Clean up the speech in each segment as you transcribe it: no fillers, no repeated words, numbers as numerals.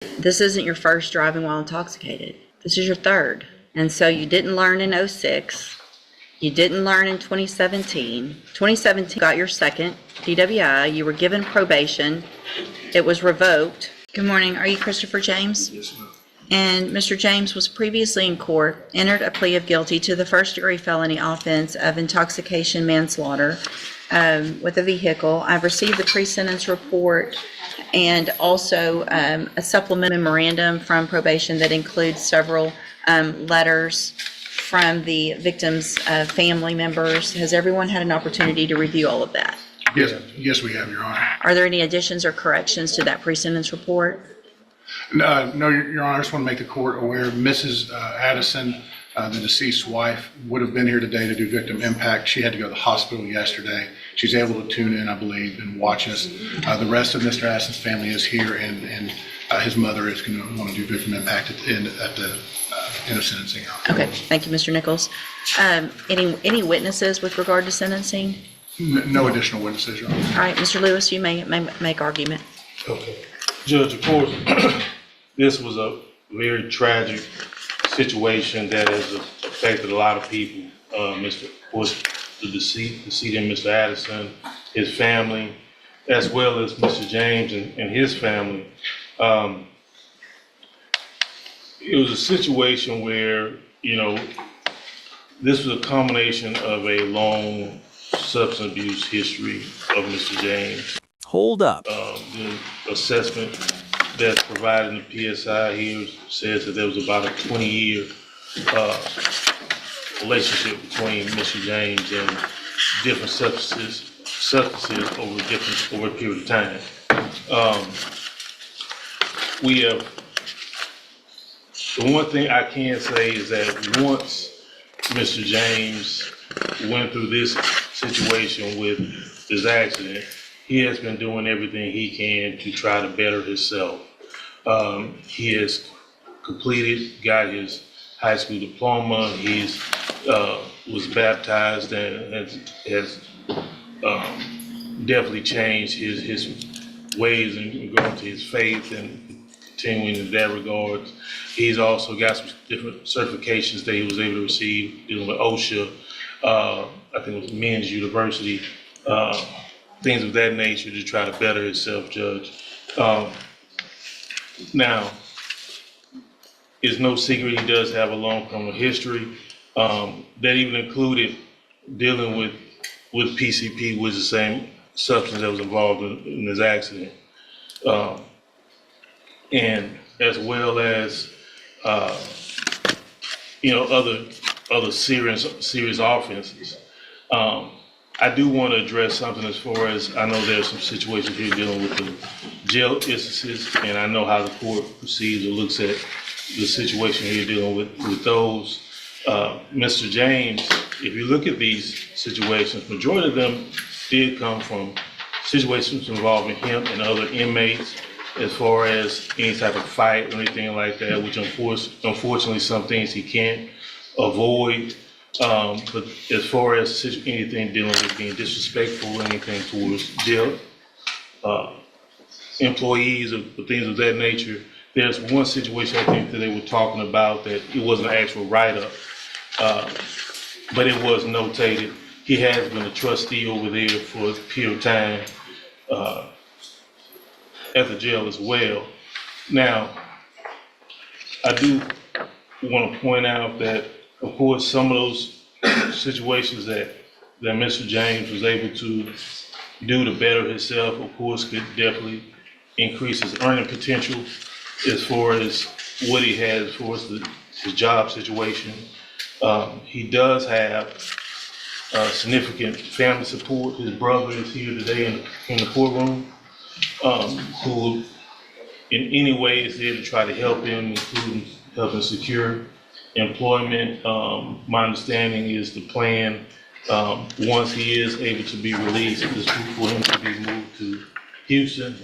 This isn't your first driving while intoxicated. This is your third. And so you didn't learn in '06. You didn't learn in 2017. 2017 got your second DWI. You were given probation. It was revoked. Good morning. Are you Christopher James? Yes, ma'am. And Mr. James was previously in court, entered a plea of guilty to the first-degree felony offense of intoxication manslaughter with a vehicle. I've received the pre-sentence report and also a supplement memorandum from probation that includes several letters from the victim's family members. Has everyone had an opportunity to review all of that? Yes, we have, Your Honor. Are there any additions or corrections to that pre-sentence report? No, Your Honor, I just want to make the court aware, Mrs. Addison, the deceased's wife, would have been here today to do victim impact. She had to go to the hospital yesterday. She's able to tune in, I believe, and watch us. The rest of Mr. Addison's family is here, and his mother is going to want to do victim impact at the end of sentencing. Okay, thank you, Mr. Nichols. Any witnesses with regard to sentencing? No additional witnesses, Your Honor. All right, Mr. Lewis, you may make argument. Okay. Judge, of course, this was a very tragic situation that has affected a lot of people. Of course, the decedent, Mr. Addison, his family, as well as Mr. James and his family. It was a situation where, this was a combination of a long substance abuse history of Mr. James. Hold up. The assessment that's provided in the PSI here says that there was about a 20-year relationship between Mr. James and different substances over a period of time. The one thing I can say is that once Mr. James went through this situation with this accident, he has been doing everything he can to try to better himself. He has got his high school diploma. He's was baptized and has definitely changed his ways and going to his faith and continuing in that regard. He's also got some different certifications that he was able to receive dealing with OSHA. I think it was Men's University. Things of that nature to try to better himself, Judge. Now, it's no secret he does have a long criminal history. That even included dealing with PCP, which is the same substance that was involved in this accident. And as well as, other serious offenses. I do want to address something as far as, I know there's some situations here dealing with the jail instances, and I know how the court proceeds or looks at the situation here dealing with those. Mr. James, if you look at these situations, majority of them did come from situations involving him and other inmates, as far as any type of fight or anything like that, which unfortunately some things he can't avoid. But as far as anything dealing with being disrespectful or anything towards jail employees or things of that nature, there's one situation I think that they were talking about that it wasn't an actual write-up, but it was notated. He has been a trustee over there for a period of time at the jail as well. Now, I do want to point out that, of course, some of those situations that Mr. James was able to do to better himself, of course, could definitely increase his earning potential as far as what he has as far as his job situation. He does have significant family support. His brother is here today in the courtroom, who in any way is there to try to help him, including helping secure employment. My understanding is the plan, once he is able to be released, is for him to be moved to Houston,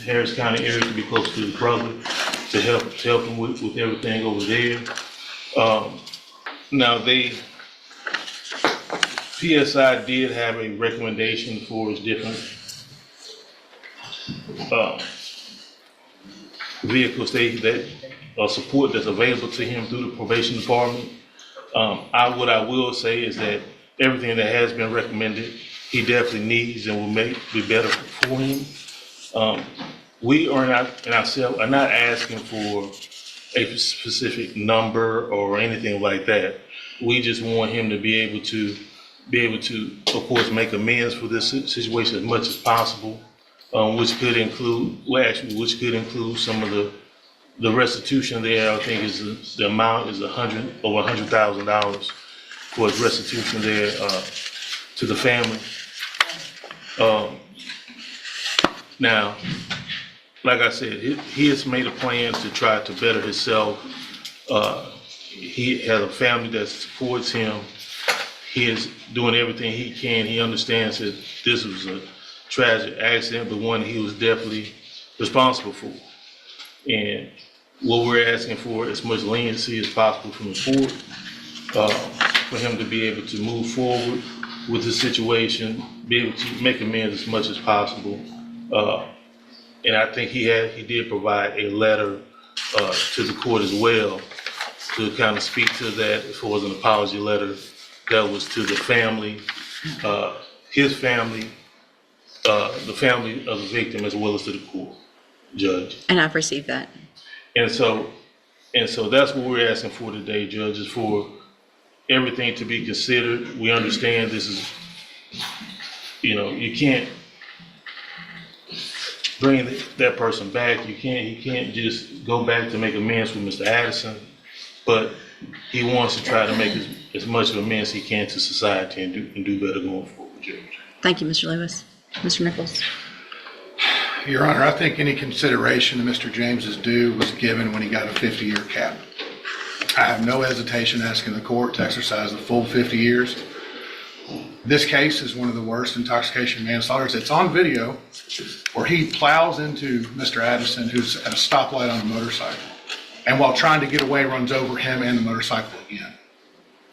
Harris County area, to be close to his brother, to help him with everything over there. Now, PSI did have a recommendation for his different vehicles that support that's available to him through the probation department. What I will say is that everything that has been recommended, he definitely needs and will be better for him. We are not, and ourselves are not asking for a specific number or anything like that. We just want him to be able to, of course, make amends for this situation as much as possible, which could include some of the restitution there. I think the amount is over $100,000 for his restitution there to the family. Now, like I said, he has made a plan to try to better himself. He has a family that supports him. He is doing everything he can. He understands that this was a tragic accident, but one he was definitely responsible for. And what we're asking for is as much leniency as possible from the court, for him to be able to move forward with the situation, be able to make amends as much as possible. And I think he did provide a letter to the court as well to kind of speak to that as far as an apology letter that was to the family, his family, the family of the victim, as well as to the court, Judge. And I've received that. And so that's what we're asking for today, Judge, is for everything to be considered. We understand this is, you can't bring that person back. He can't just go back to make amends with Mr. Addison, but he wants to try to make as much of amends as he can to society and do better going forward, Judge. Thank you, Mr. Lewis. Mr. Nichols. Your Honor, I think any consideration to Mr. James's due was given when he got a 50-year cap. I have no hesitation asking the court to exercise the full 50 years. This case is one of the worst intoxication manslaughters. It's on video where he plows into Mr. Addison, who's at a stoplight on a motorcycle, and while trying to get away, runs over him and the motorcycle again.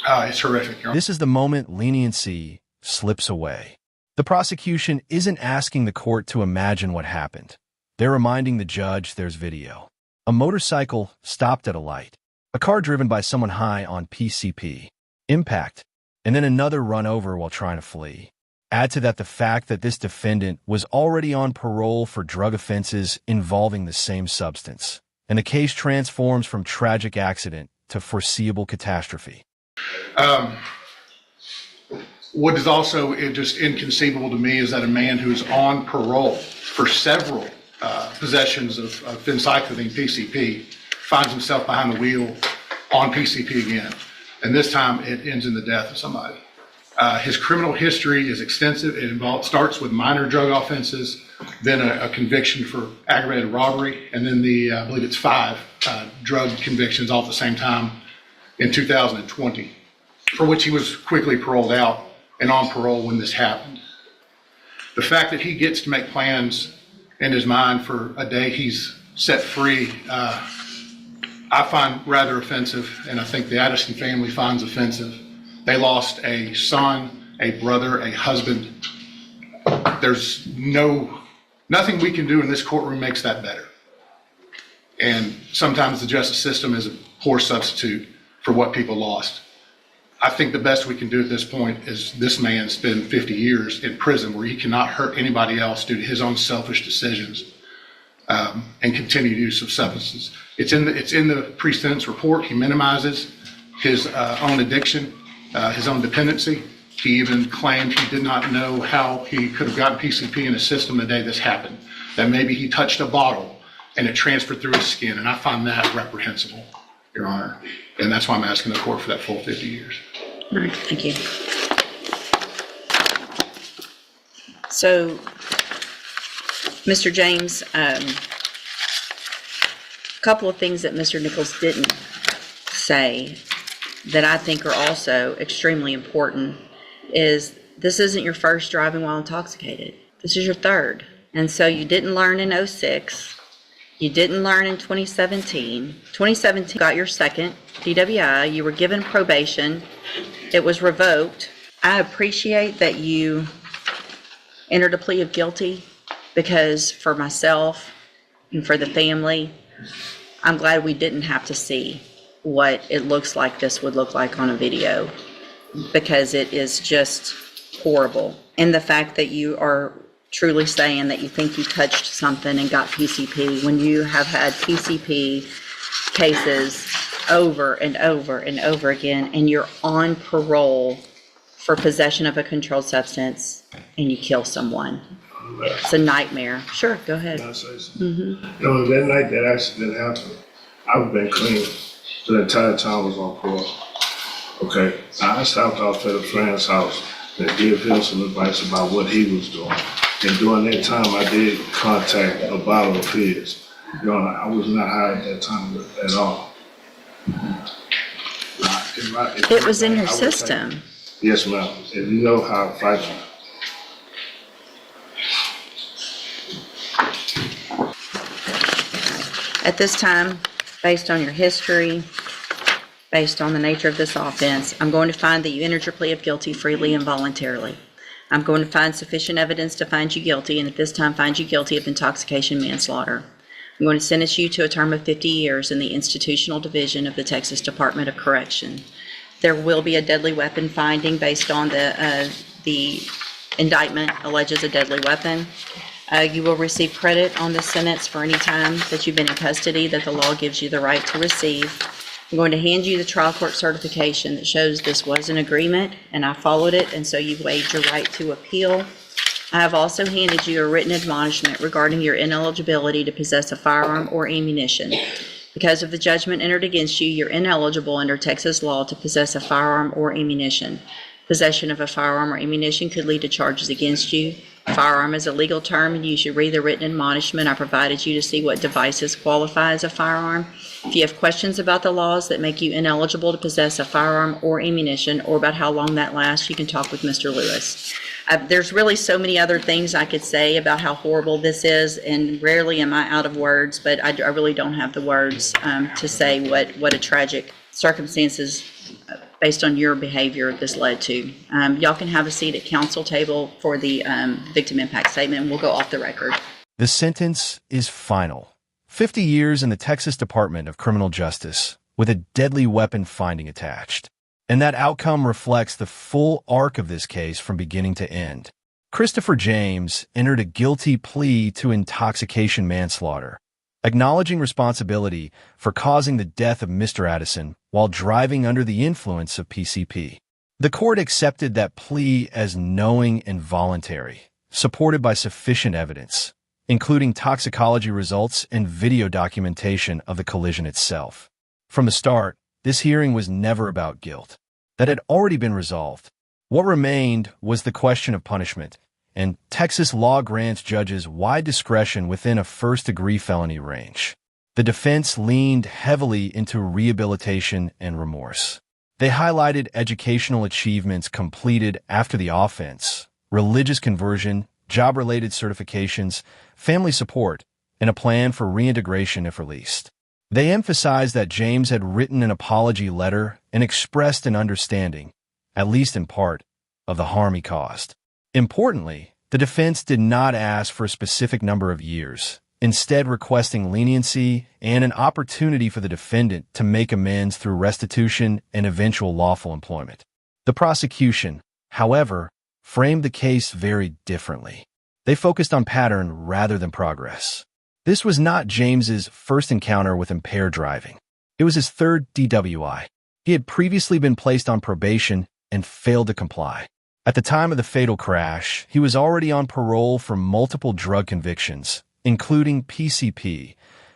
It's horrific, Your Honor. This is the moment leniency slips away. The prosecution isn't asking the court to imagine what happened. They're reminding the judge there's video. A motorcycle stopped at a light. A car driven by someone high on PCP. Impact. And then another run over while trying to flee. Add to that the fact that this defendant was already on parole for drug offenses involving the same substance. And the case transforms from tragic accident to foreseeable catastrophe. What is also just inconceivable to me is that a man who's on parole for several possessions of phencyclidine PCP finds himself behind the wheel on PCP again. And this time it ends in the death of somebody. His criminal history is extensive. It starts with minor drug offenses, then a conviction for aggravated robbery, and then I believe it's 5 drug convictions all at the same time in 2020, for which he was quickly paroled out and on parole when this happened. The fact that he gets to make plans in his mind for a day he's set free, I find rather offensive, and I think the Addison family finds offensive. They lost a son, a brother, a husband. There's nothing we can do in this courtroom makes that better. And sometimes the justice system is a poor substitute for what people lost. I think the best we can do at this point is this man spend 50 years in prison where he cannot hurt anybody else due to his own selfish decisions and continued use of substances. It's in the pre-sentence report. He minimizes his own addiction, his own dependency. He even claimed he did not know how he could have gotten PCP in his system the day this happened, that maybe he touched a bottle and it transferred through his skin, and I find that reprehensible, Your Honor. And that's why I'm asking the court for that full 50 years. All right, thank you. So, Mr. James, a couple of things that Mr. Nichols didn't say that I think are also extremely important is this isn't your first driving while intoxicated. This is your third. And so you didn't learn in 06. You didn't learn in 2017. 2017 got your second DWI. You were given probation. It was revoked. I appreciate that you entered a plea of guilty because for myself and for the family, I'm glad we didn't have to see what it looks like this would look like on a video, because it is just horrible. And the fact that you are truly saying that you think you touched something and got PCP when you have had PCP cases over and over and over again, and you're on parole for possession of a controlled substance and you kill someone. It's a nightmare. Sure, go ahead. Can I say something? You know, that night that accident happened, I've been clean the entire time I was on parole. Okay, I stopped off at a friend's house and gave him some advice about what he was doing. And during that time, I did contact a bottle of his. You know, I was not high at that time at all. It was in your system. Yes, ma'am. And you know how I fight. At this time, based on your history, based on the nature of this offense, I'm going to find that you entered your plea of guilty freely and voluntarily. I'm going to find sufficient evidence to find you guilty, and at this time find you guilty of intoxication manslaughter. I'm going to sentence you to a term of 50 years in the Institutional Division of the Texas Department of Correction. There will be a deadly weapon finding based on the indictment alleges a deadly weapon. You will receive credit on this sentence for any time that you've been in custody that the law gives you the right to receive. I'm going to hand you the trial court certification that shows this was an agreement and I followed it, and so you've waived your right to appeal. I have also handed you a written admonishment regarding your ineligibility to possess a firearm or ammunition. Because of the judgment entered against you, you're ineligible under Texas law to possess a firearm or ammunition. Possession of a firearm or ammunition could lead to charges against you. Firearm is a legal term, and you should read the written admonishment I provided you to see what devices qualify as a firearm. If you have questions about the laws that make you ineligible to possess a firearm or ammunition, or about how long that lasts, you can talk with Mr. Lewis. There's really so many other things I could say about how horrible this is, and rarely am I out of words, but I really don't have the words to say what a tragic circumstances based on your behavior this led to. Y'all can have a seat at council table for the victim impact statement, and we'll go off the record. The sentence is final. 50 years in the Texas Department of Criminal Justice with a deadly weapon finding attached. And that outcome reflects the full arc of this case from beginning to end. Christopher James entered a guilty plea to intoxication manslaughter, acknowledging responsibility for causing the death of Mr. Addison while driving under the influence of PCP. The court accepted that plea as knowing and voluntary, supported by sufficient evidence, including toxicology results and video documentation of the collision itself. From the start, this hearing was never about guilt. That had already been resolved. What remained was the question of punishment, and Texas law grants judges wide discretion within a first-degree felony range. The defense leaned heavily into rehabilitation and remorse. They highlighted educational achievements completed after the offense, religious conversion, job-related certifications, family support, and a plan for reintegration if released. They emphasized that James had written an apology letter and expressed an understanding, at least in part, of the harm he caused. Importantly, the defense did not ask for a specific number of years, instead requesting leniency and an opportunity for the defendant to make amends through restitution and eventual lawful employment. The prosecution, however, framed the case very differently. They focused on pattern rather than progress. This was not James's first encounter with impaired driving. It was his third DWI. He had previously been placed on probation and failed to comply. At the time of the fatal crash, he was already on parole for multiple drug convictions, including PCP,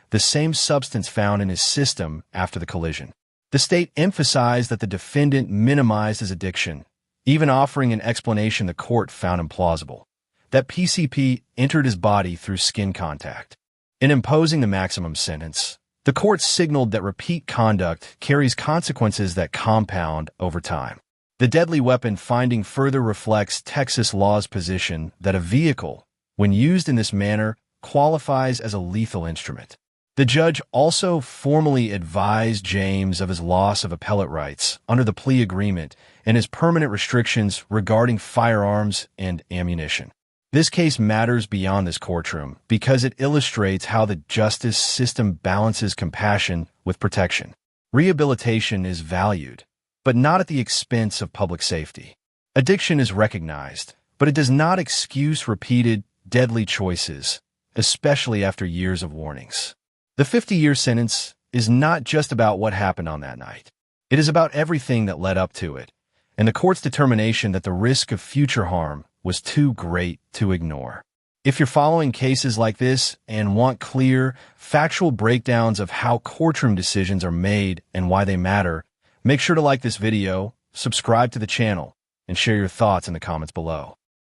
the same substance found in his system after the collision. The state emphasized that the defendant minimized his addiction, even offering an explanation the court found implausible, that PCP entered his body through skin contact. In imposing the maximum sentence, the court signaled that repeat conduct carries consequences that compound over time. The deadly weapon finding further reflects Texas law's position that a vehicle, when used in this manner, qualifies as a lethal instrument. The judge also formally advised James of his loss of appellate rights under the plea agreement and his permanent restrictions regarding firearms and ammunition. This case matters beyond this courtroom because it illustrates how the justice system balances compassion with protection. Rehabilitation is valued, but not at the expense of public safety. Addiction is recognized, but it does not excuse repeated, deadly choices, especially after years of warnings. The 50-year sentence is not just about what happened on that night. It is about everything that led up to it, and the court's determination that the risk of future harm was too great to ignore. If you're following cases like this and want clear, factual breakdowns of how courtroom decisions are made and why they matter, make sure to like this video, subscribe to the channel, and share your thoughts in the comments below.